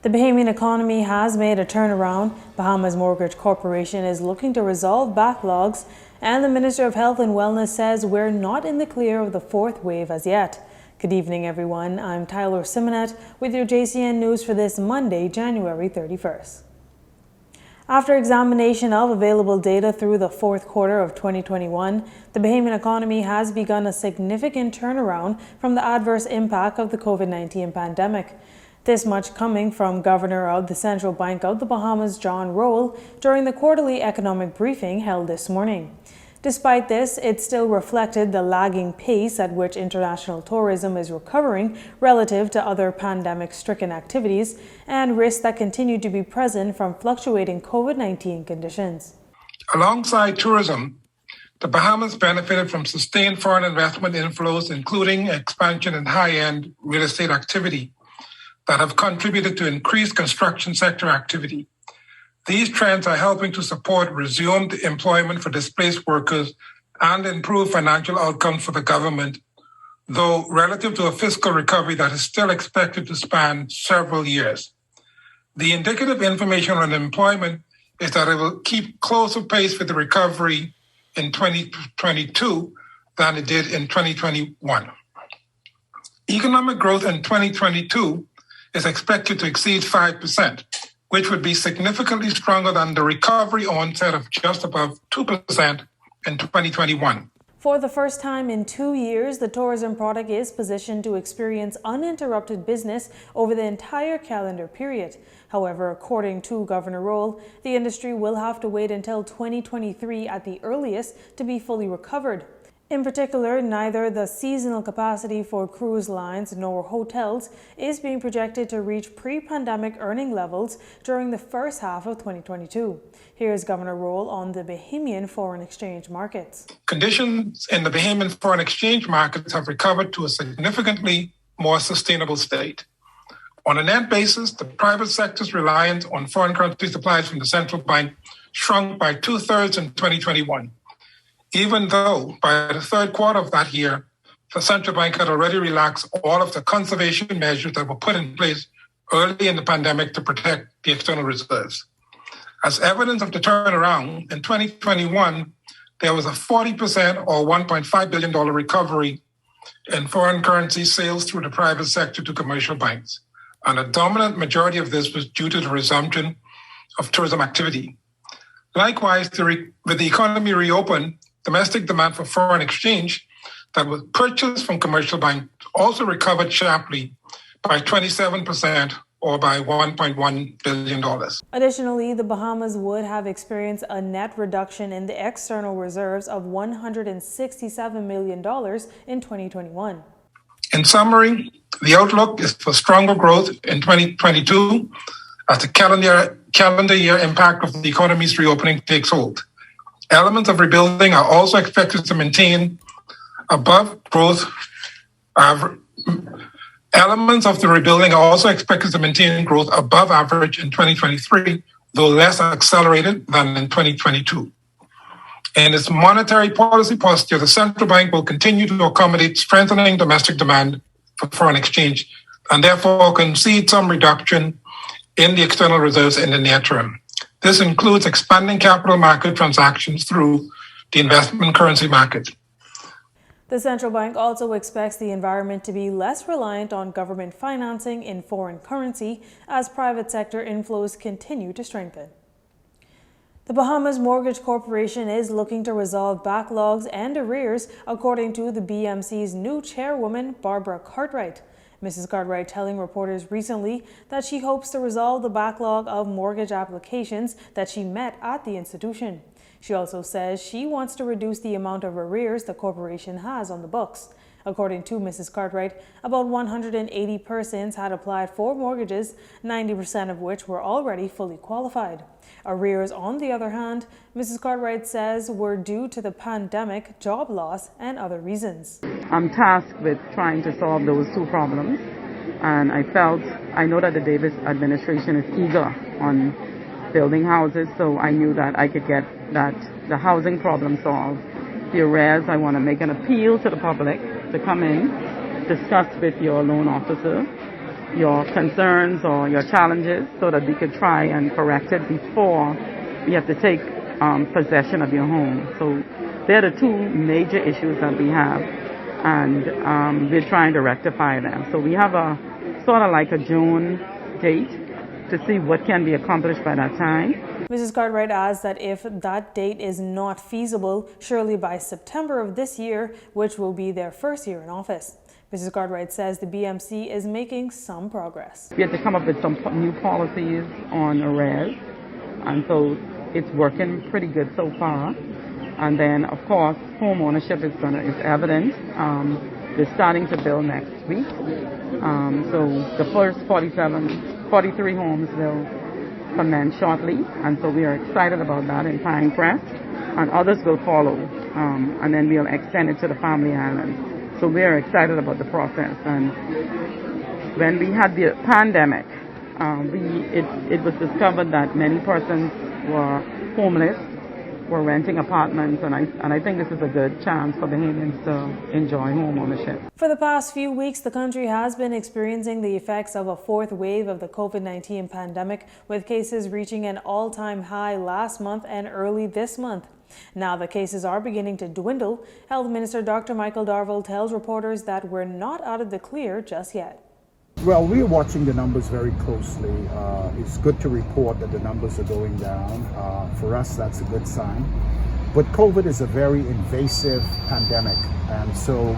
The Bahamian economy has made a turnaround. Bahamas Mortgage Corporation is looking to resolve backlogs, and the Minister of Health and Wellness says we're not in the clear of the fourth wave as yet. Good evening, everyone. I'm Tyler Simonet with your JCN News for this Monday, January 31st. After examination of available data through the fourth quarter of 2021, the Bahamian economy has begun a significant turnaround from the adverse impact of the COVID-19 pandemic. This much coming from Governor of the Central Bank of the Bahamas, John Rowell, during the quarterly economic briefing held this morning. Despite this, it still reflected the lagging pace at which international tourism is recovering relative to other pandemic-stricken activities and risks that continue to be present from fluctuating COVID-19 conditions. Alongside tourism, the Bahamas benefited from sustained foreign investment inflows, including expansion in high-end real estate activity that have contributed to increased construction sector activity. These trends are helping to support resumed employment for displaced workers and improve financial outcomes for the government, though relative to a fiscal recovery that is still expected to span several years. The indicative information on employment is that it will keep closer pace with the recovery in 2022 than it did in 2021. Economic growth in 2022 is expected to exceed 5%, which would be significantly stronger than the recovery onset of just above 2% in 2021. For the first time in 2 years, the tourism product is positioned to experience uninterrupted business over the entire calendar period. However, according to Governor Rowell, the industry will have to wait until 2023 at the earliest to be fully recovered. In particular, neither the seasonal capacity for cruise lines nor hotels is being projected to reach pre-pandemic earning levels during the first half of 2022. Here's Governor Rowell on the Bahamian foreign exchange markets. Conditions in the Bahamian foreign exchange markets have recovered to a significantly more sustainable state. On a net basis, the private sector's reliance on foreign currency supplies from the central bank shrunk by 2/3 in 2021. Even though by the third quarter of that year, the central bank had already relaxed all of the conservation measures that were put in place early in the pandemic to protect the external reserves. As evidence of the turnaround, in 2021, there was a 40% or $1.5 billion recovery in foreign currency sales through the private sector to commercial banks. And a dominant majority of this was due to the resumption of tourism activity. Likewise, with the economy reopened, domestic demand for foreign exchange that was purchased from commercial banks also recovered sharply by 27% or by $1.1 billion. Additionally, the Bahamas would have experienced a net reduction in the external reserves of $167 million in 2021. In summary, the outlook is for stronger growth in 2022 as the calendar year impact of the economy's reopening takes hold. Elements of rebuilding are also expected to maintain above growth. Elements of the rebuilding are also expected to maintain growth above average in 2023, though less accelerated than in 2022. In its monetary policy posture, the central bank will continue to accommodate strengthening domestic demand for foreign exchange and therefore concede some reduction in the external reserves in the near term. This includes expanding capital market transactions through the investment currency market. The central bank also expects the environment to be less reliant on government financing in foreign currency as private sector inflows continue to strengthen. The Bahamas Mortgage Corporation is looking to resolve backlogs and arrears, according to the BMC's new chairwoman, Barbara Cartwright. Mrs. Cartwright telling reporters recently that she hopes to resolve the backlog of mortgage applications that she met at the institution. She also says she wants to reduce the amount of arrears the corporation has on the books. According to Mrs. Cartwright, about 180 persons had applied for mortgages, 90% of which were already fully qualified. Arrears, on the other hand, Mrs. Cartwright says were due to the pandemic, job loss, and other reasons. I'm tasked with trying to solve those two problems, and I know that the Davis administration is eager on building houses, so I knew that I could get the housing problem solved. The arrears, I want to make an appeal to the public to come in, discuss with your loan officer, your concerns or your challenges so that we could try and correct it before we have to take possession of your home. So they're the two major issues that we have, and we're trying to rectify them. So we have a sort of like a June date to see what can be accomplished by that time. Mrs. Cartwright adds that if that date is not feasible, surely by September of this year, which will be their first year in office. Mrs. Cartwright says the BMC is making some progress. We had to come up with some new policies on arrears, and so it's working pretty good so far. And then, of course, home ownership is evident. We're starting to build next week. So the first 43 homes will commence shortly, and so we are excited about that in Pine Crest, and others will follow, and then we'll extend it to the Family Island. So we are excited about the process. And when we had the pandemic, it was discovered that many persons were homeless, were renting apartments, and I think this is a good chance for Bahamians to enjoy home ownership. For the past few weeks, the country has been experiencing the effects of a fourth wave of the COVID-19 pandemic, with cases reaching an all-time high last month and early this month. Now the cases are beginning to dwindle. Health Minister Dr. Michael Darville tells reporters that we're not out of the clear just yet. Well, we're watching the numbers very closely. It's good to report that the numbers are going down. For us, that's a good sign. But COVID is a very invasive pandemic, and so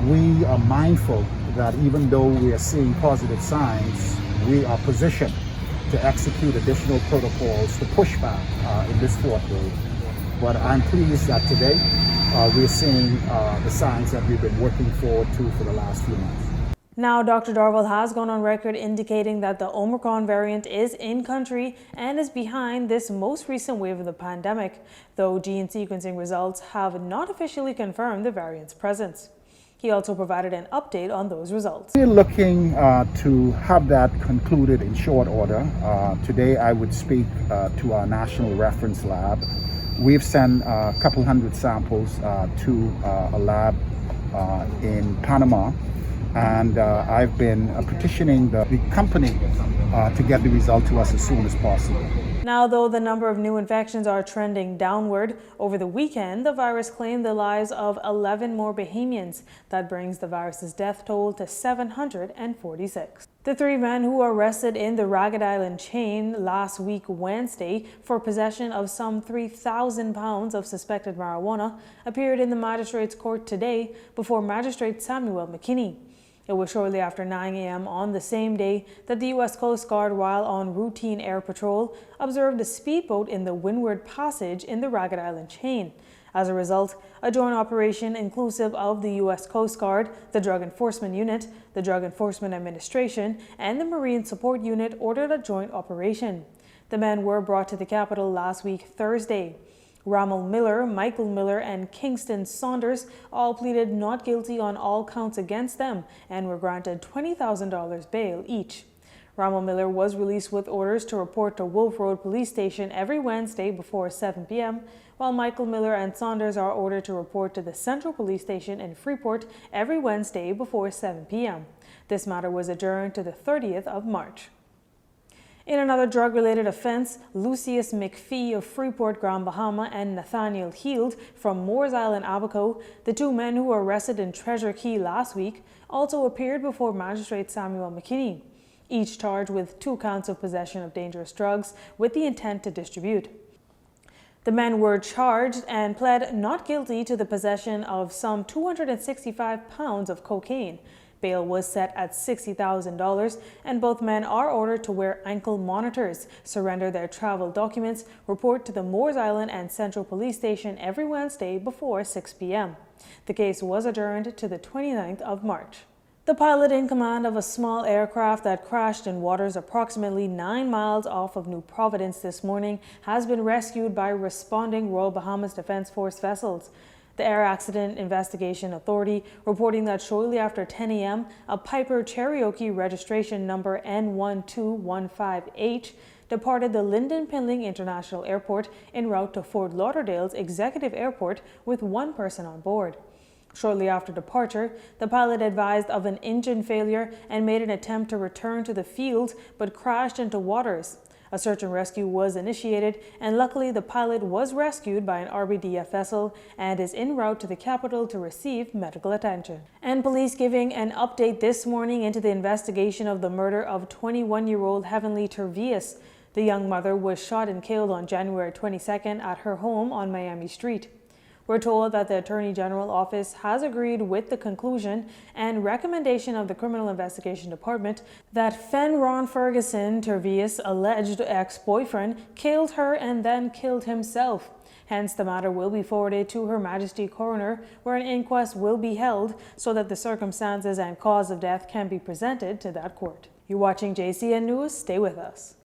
we are mindful that even though we are seeing positive signs, we are positioned to execute additional protocols to push back in this fourth wave. But I'm pleased that today we're seeing the signs that we've been working forward to for the last few months. Now, Dr. Darville has gone on record indicating that the Omicron variant is in country and is behind this most recent wave of the pandemic, though gene sequencing results have not officially confirmed the variant's presence. He also provided an update on those results. We're looking to have that concluded in short order. Today I would speak to our National Reference Lab. We've sent a couple hundred samples to a lab in Panama. And I've been petitioning the company to get the result to us as soon as possible. Now, though the number of new infections are trending downward, over the weekend, the virus claimed the lives of 11 more Bahamians. That brings the virus's death toll to 746. The three men who were arrested in the Ragged Island chain last week Wednesday for possession of some 3,000 pounds of suspected marijuana appeared in the magistrate's court today before Magistrate Samuel McKinney. It was shortly after 9 a.m. on the same day that the U.S. Coast Guard, while on routine air patrol, observed a speedboat in the Windward Passage in the Ragged Island chain. As a result, a joint operation inclusive of the U.S. Coast Guard, the Drug Enforcement Unit, the Drug Enforcement Administration, and the Marine Support Unit ordered a joint operation. The men were brought to the capital last week, Thursday. Ramal Miller, Michael Miller, and Kingston Saunders all pleaded not guilty on all counts against them and were granted $20,000 bail each. Ramal Miller was released with orders to report to Wolf Road Police Station every Wednesday before 7 p.m., while Michael Miller and Saunders are ordered to report to the Central Police Station in Freeport every Wednesday before 7 p.m. This matter was adjourned to the 30th of March. In another drug-related offense, Lucius McPhee of Freeport, Grand Bahama, and Nathaniel Heald from Moores Island, Abaco, the two men who were arrested in Treasure Key last week, also appeared before Magistrate Samuel McKinney, each charged with 2 counts of possession of dangerous drugs with the intent to distribute. The men were charged and pled not guilty to the possession of some 265 pounds of cocaine. Bail was set at $60,000, and both men are ordered to wear ankle monitors, surrender their travel documents, report to the Moores Island and Central Police Station every Wednesday before 6 p.m. The case was adjourned to the 29th of March. The pilot in command of a small aircraft that crashed in waters approximately 9 miles off of New Providence this morning has been rescued by responding Royal Bahamas Defense Force vessels. The Air Accident Investigation Authority reporting that shortly after 10 a.m., a Piper Cherokee registration number N1215H departed the Lyndon Pinling International Airport en route to Fort Lauderdale's Executive Airport with 1 person on board. Shortly after departure, the pilot advised of an engine failure and made an attempt to return to the field but crashed into waters. A search and rescue was initiated, and luckily the pilot was rescued by an RBDF vessel and is en route to the capital to receive medical attention. And police giving an update this morning into the investigation of the murder of 21-year-old Heavenly Tervius. The young mother was shot and killed on January 22nd at her home on Miami Street. We're told that the Attorney General Office has agreed with the conclusion and recommendation of the Criminal Investigation Department that Fenron Ferguson, Tervius' alleged ex-boyfriend, killed her and then killed himself. Hence, the matter will be forwarded to Her Majesty Coroner, where an inquest will be held so that the circumstances and cause of death can be presented to that court. You're watching JCN News. Stay with us.